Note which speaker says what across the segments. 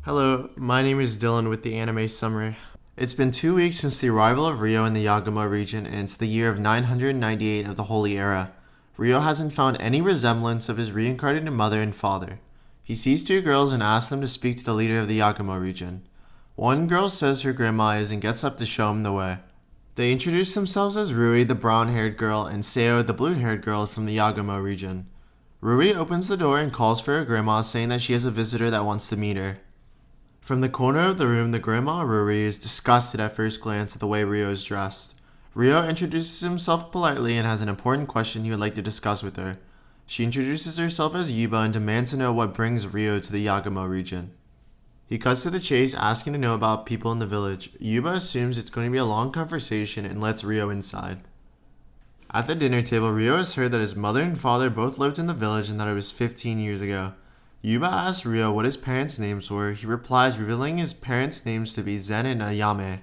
Speaker 1: Hello, my name is Dylan with the anime summary. It's been 2 weeks since the arrival of Ryo in the Yagumo region, and it's the year of 998 of the Holy Era. Ryo hasn't found any resemblance of his reincarnated mother and father. He sees two girls and asks them to speak to the leader of the Yagumo region. One girl says her grandma is and gets up to show him the way. They introduce themselves as Rui, the brown-haired girl, and Sayo, the blue-haired girl from the Yagumo region. Rui opens the door and calls for her grandma, saying that she has a visitor that wants to meet her. From the corner of the room, the grandma Ruri is disgusted at first glance at the way Ryo is dressed. Ryo introduces himself politely and has an important question he would like to discuss with her. She introduces herself as Yuba and demands to know what brings Ryo to the Yagumo region. He cuts to the chase, asking to know about people in the village. Yuba assumes it's going to be a long conversation and lets Ryo inside. At the dinner table, Ryo has heard that his mother and father both lived in the village and that it was 15 years ago. Yuba asks Ryo what his parents' names were. He replies, revealing his parents' names to be Zen and Ayame.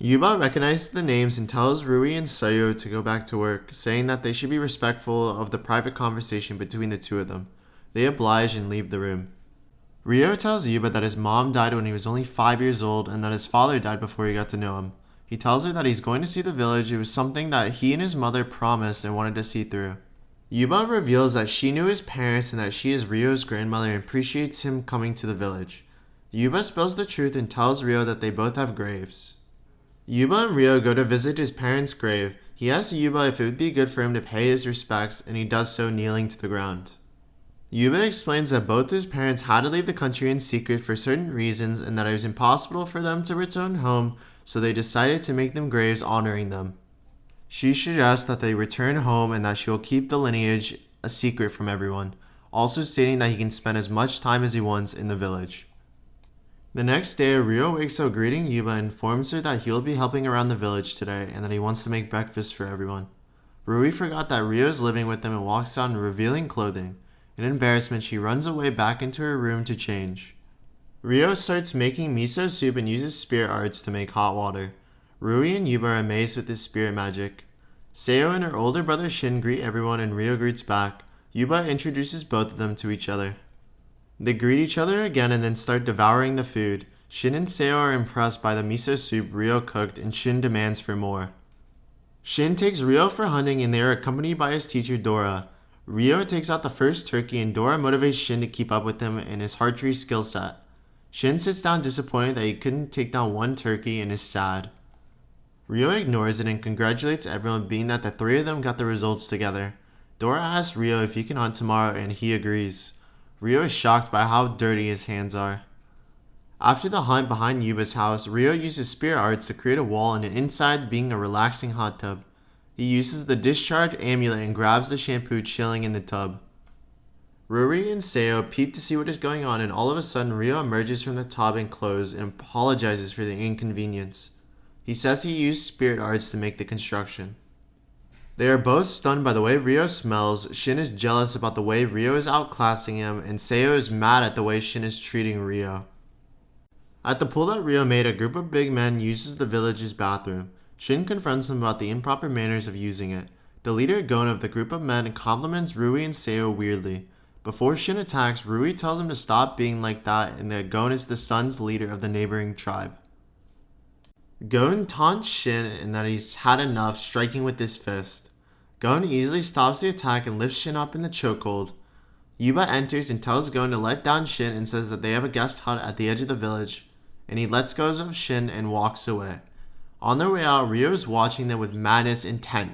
Speaker 1: Yuba recognizes the names and tells Rui and Sayo to go back to work, saying that they should be respectful of the private conversation between the two of them. They oblige and leave the room. Ryo tells Yuba that his mom died when he was only 5 years old and that his father died before he got to know him. He tells her that he's going to see the village. It was something that he and his mother promised and wanted to see through. Yuba reveals that she knew his parents and that she is Ryo's grandmother and appreciates him coming to the village. Yuba spills the truth and tells Ryo that they both have graves. Yuba and Ryo go to visit his parents' grave. He asks Yuba if it would be good for him to pay his respects, and he does so kneeling to the ground. Yuba explains that both his parents had to leave the country in secret for certain reasons and that it was impossible for them to return home, so they decided to make them graves honoring them. She suggests that they return home and that she will keep the lineage a secret from everyone, also stating that he can spend as much time as he wants in the village. The next day, Ryo wakes up greeting Yuba and informs her that he will be helping around the village today and that he wants to make breakfast for everyone. Rui forgot that Ryo is living with them and walks out in revealing clothing. In embarrassment, she runs away back into her room to change. Ryo starts making miso soup and uses spirit arts to make hot water. Rui and Yuba are amazed with his spirit magic. Sayo and her older brother Shin greet everyone and Ryo greets back. Yuba introduces both of them to each other. They greet each other again and then start devouring the food. Shin and Sayo are impressed by the miso soup Ryo cooked and Shin demands for more. Shin takes Ryo for hunting and they are accompanied by his teacher Dora. Ryo takes out the first turkey and Dora motivates Shin to keep up with him in his archery skill set. Shin sits down disappointed that he couldn't take down one turkey and is sad. Ryo ignores it and congratulates everyone, being that the three of them got the results together. Dora asks Ryo if he can hunt tomorrow and he agrees. Ryo is shocked by how dirty his hands are. After the hunt behind Yuba's house, Ryo uses spirit arts to create a wall and inside being a relaxing hot tub. He uses the discharge amulet and grabs the shampoo chilling in the tub. Ruri and Sayo peep to see what is going on and all of a sudden Ryo emerges from the tub and clothes and apologizes for the inconvenience. He says he used spirit arts to make the construction. They are both stunned by the way Ryo smells. Shin is jealous about the way Ryo is outclassing him, and Sayo is mad at the way Shin is treating Ryo. At the pool that Ryo made, a group of big men uses the village's bathroom. Shin confronts him about the improper manners of using it. The leader Gona of the group of men compliments Rui and Sayo weirdly. Before Shin attacks, Rui tells him to stop being like that and that Gon is the son's leader of the neighboring tribe. Gon taunts Shin and that he's had enough, striking with his fist. Gon easily stops the attack and lifts Shin up in the chokehold. Yuba enters and tells Gon to let down Shin and says that they have a guest hut at the edge of the village, and he lets go of Shin and walks away. On their way out, Ryo is watching them with madness intent.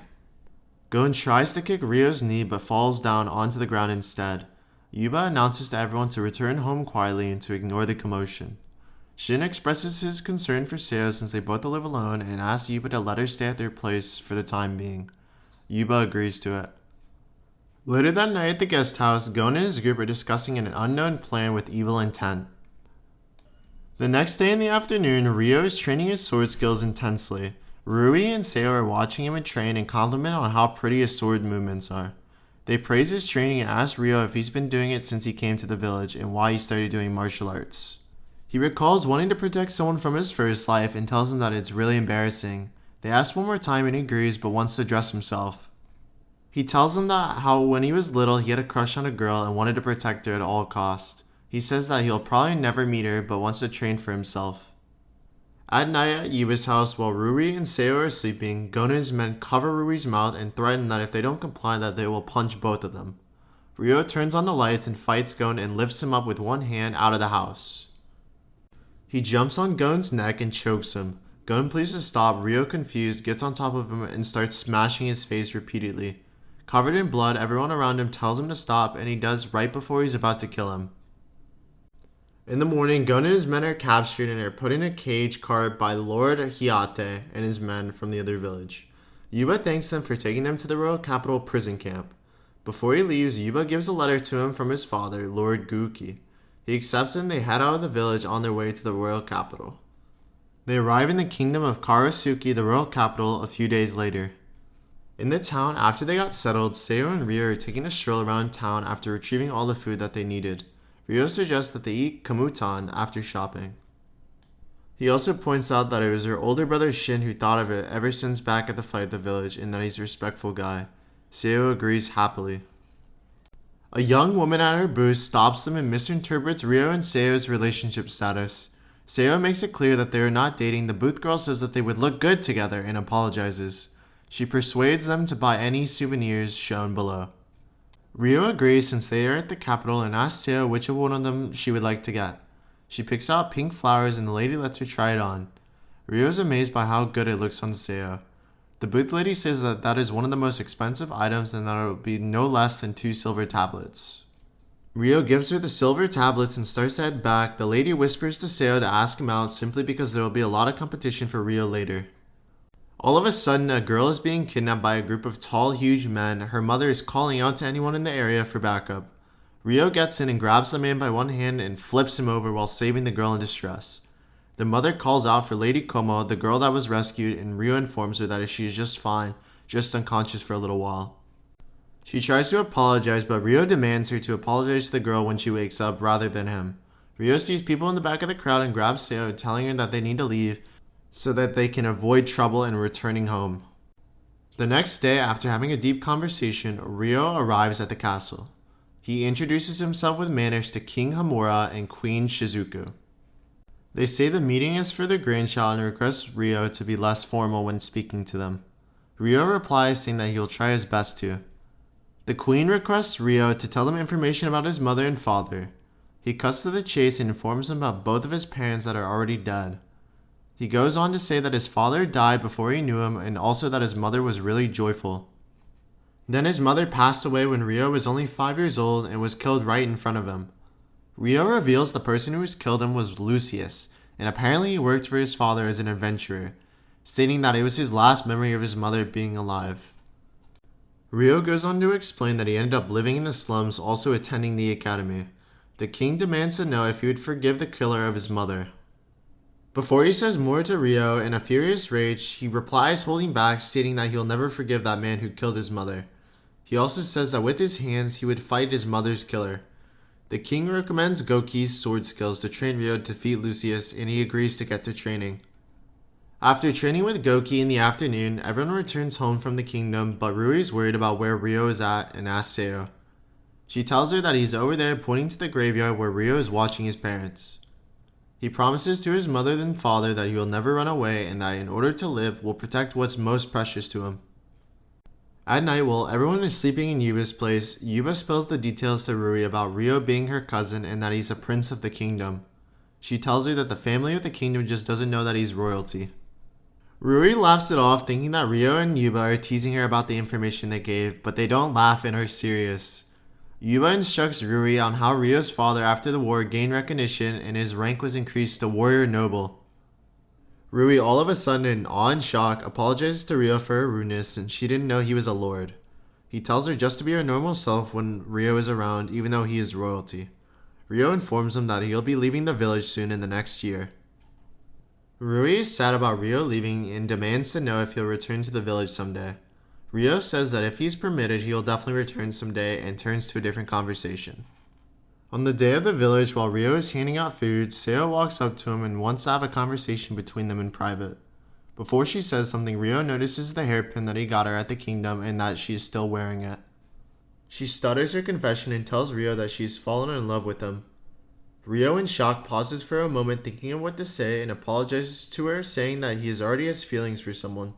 Speaker 1: Gon tries to kick Ryo's knee but falls down onto the ground instead. Yuba announces to everyone to return home quietly and to ignore the commotion. Shin expresses his concern for Sayo since they both live alone and asks Yuba to let her stay at their place for the time being. Yuba agrees to it. Later that night at the guest house, Gon and his group are discussing an unknown plan with evil intent. The next day in the afternoon, Ryo is training his sword skills intensely. Rui and Sayo are watching him train and compliment on how pretty his sword movements are. They praise his training and ask Ryo if he's been doing it since he came to the village and why he started doing martial arts. He recalls wanting to protect someone from his first life and tells him that it's really embarrassing. They ask one more time and he agrees but wants to dress himself. He tells them that how when he was little he had a crush on a girl and wanted to protect her at all costs. He He says that he'll probably never meet her but wants to train for himself. At night at Yuba's house, while Rui and Sayo are sleeping, Gona's men cover Rui's mouth and threaten that if they don't comply that they will punch both of them. Ryo turns on the lights and fights Gon and lifts him up with one hand out of the house. He jumps on Gon's neck and chokes him. Gon pleads to stop. Ryo, confused, gets on top of him and starts smashing his face repeatedly. Covered in blood, everyone around him tells him to stop, and he does right before he's about to kill him. In the morning, Gon and his men are captured and are put in a cage guarded by Lord Hiate and his men from the other village. Yuba thanks them for taking them to the royal capital prison camp. Before he leaves, Yuba gives a letter to him from his father, Lord Guki. He accepts it and they head out of the village on their way to the royal capital. They arrive in the kingdom of Karasuki, the royal capital, a few days later. In the town, after they got settled, Sayo and Ryo are taking a stroll around town after retrieving all the food that they needed. Ryo suggests that they eat kamutan after shopping. He also points out that it was her older brother Shin who thought of it ever since back at the fight at the village and that he's a respectful guy. Sayo agrees happily. A young woman at her booth stops them and misinterprets Ryo and Sayo's relationship status. Sayo makes it clear that they are not dating. The booth girl says that they would look good together and apologizes. She persuades them to buy any souvenirs shown below. Ryo agrees since they are at the capital and asks Sayo which of one of them she would like to get. She picks out pink flowers and the lady lets her try it on. Ryo is amazed by how good it looks on Sayo. The booth lady says that that is one of the most expensive items and that it will be no less than 2 silver tablets. Ryo gives her the silver tablets and starts to head back. The lady whispers to Sayo to ask him out simply because there will be a lot of competition for Ryo later. All of a sudden, a girl is being kidnapped by a group of tall, huge men. Her mother is calling out to anyone in the area for backup. Ryo gets in and grabs the man by one hand and flips him over while saving the girl in distress. The mother calls out for Lady Como, the girl that was rescued, and Ryo informs her that she is just fine, just unconscious for a little while. She tries to apologize, but Ryo demands her to apologize to the girl when she wakes up rather than him. Ryo sees people in the back of the crowd and grabs Sayo, telling her that they need to leave so that they can avoid trouble and returning home. The next day, after having a deep conversation, Ryo arrives at the castle. He introduces himself with manners to King Hamura and Queen Shizuku. They say the meeting is for their grandchild and request Ryo to be less formal when speaking to them. Ryo replies saying that he will try his best to. The queen requests Ryo to tell them information about his mother and father. He cuts to the chase and informs them about both of his parents that are already dead. He goes on to say that his father died before he knew him and also that his mother was really joyful. Then his mother passed away when Ryo was only 5 years old and was killed right in front of him. Ryo reveals the person who killed him was Lucius, and apparently he worked for his father as an adventurer, stating that it was his last memory of his mother being alive. Ryo goes on to explain that he ended up living in the slums, also attending the academy. The king demands to know if he would forgive the killer of his mother. Before he says more to Ryo, in a furious rage, he replies holding back, stating that he'll never forgive that man who killed his mother. He also says that with his hands, he would fight his mother's killer. The king recommends Goki's sword skills to train Ryo to defeat Lucius, and he agrees to get to training. After training with Goki in the afternoon, everyone returns home from the kingdom, but Rui is worried about where Ryo is at and asks Sayo. She tells her that he's over there pointing to the graveyard where Ryo is watching his parents. He promises to his mother and father that he will never run away and that in order to live, will protect what's most precious to him. At night, while everyone is sleeping in Yuba's place, Yuba spills the details to Rui about Ryo being her cousin and that he's a prince of the kingdom. She tells her that the family of the kingdom just doesn't know that he's royalty. Rui laughs it off, thinking that Ryo and Yuba are teasing her about the information they gave, but they don't laugh and are serious. Yuba instructs Rui on how Ryo's father after the war gained recognition and his rank was increased to warrior noble. Rui, all of a sudden in awe and shock, apologizes to Ryo for her rudeness and she didn't know he was a lord. He tells her just to be her normal self when Ryo is around, even though he is royalty. Ryo informs him that he'll be leaving the village soon in the next year. Rui is sad about Ryo leaving and demands to know if he'll return to the village someday. Ryo says that if he's permitted, he will definitely return someday and turns to a different conversation. On the day of the village, while Ryo is handing out food, Sayo walks up to him and wants to have a conversation between them in private. Before she says something, Ryo notices the hairpin that he got her at the kingdom and that she is still wearing it. She stutters her confession and tells Ryo that she's fallen in love with him. Ryo in shock pauses for a moment thinking of what to say and apologizes to her, saying that he already has feelings for someone.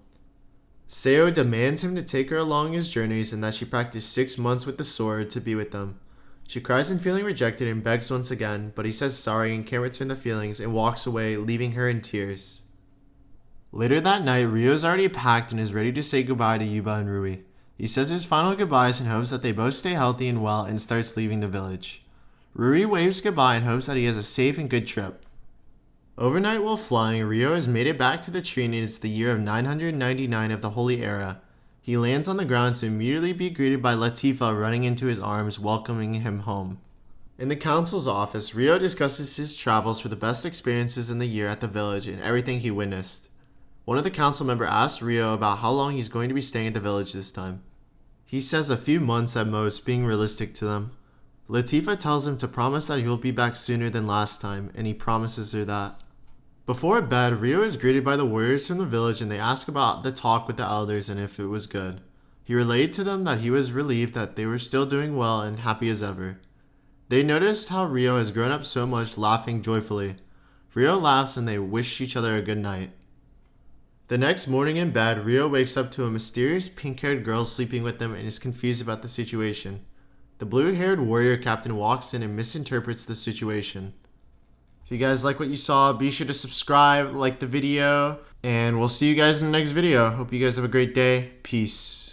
Speaker 1: Sayo demands him to take her along his journeys and that she practice 6 months with the sword to be with them. She cries in feeling rejected and begs once again, but he says sorry and can't return the feelings and walks away, leaving her in tears. Later that night, Ryo's already packed and is ready to say goodbye to Yuba and Rui. He says his final goodbyes in hopes that they both stay healthy and well and starts leaving the village. Rui waves goodbye in hopes that he has a safe and good trip. Overnight while flying, Ryo has made it back to the tree and it's the year of 999 of the Holy Era. He lands on the ground to immediately be greeted by Latifa running into his arms, welcoming him home. In the council's office, Ryo discusses his travels for the best experiences in the year at the village and everything he witnessed. One of the council members asks Ryo about how long he's going to be staying at the village this time. He says a few months at most, being realistic to them. Latifa tells him to promise that he will be back sooner than last time, and he promises her that. Before bed, Ryo is greeted by the warriors from the village and they ask about the talk with the elders and if it was good. He relayed to them that he was relieved that they were still doing well and happy as ever. They noticed how Ryo has grown up so much, laughing joyfully. Ryo laughs and they wish each other a good night. The next morning in bed, Ryo wakes up to a mysterious pink-haired girl sleeping with them and is confused about the situation. The blue-haired warrior captain walks in and misinterprets the situation. If you guys like what you saw, be sure to subscribe, like the video, and we'll see you guys in the next video. Hope you guys have a great day. Peace.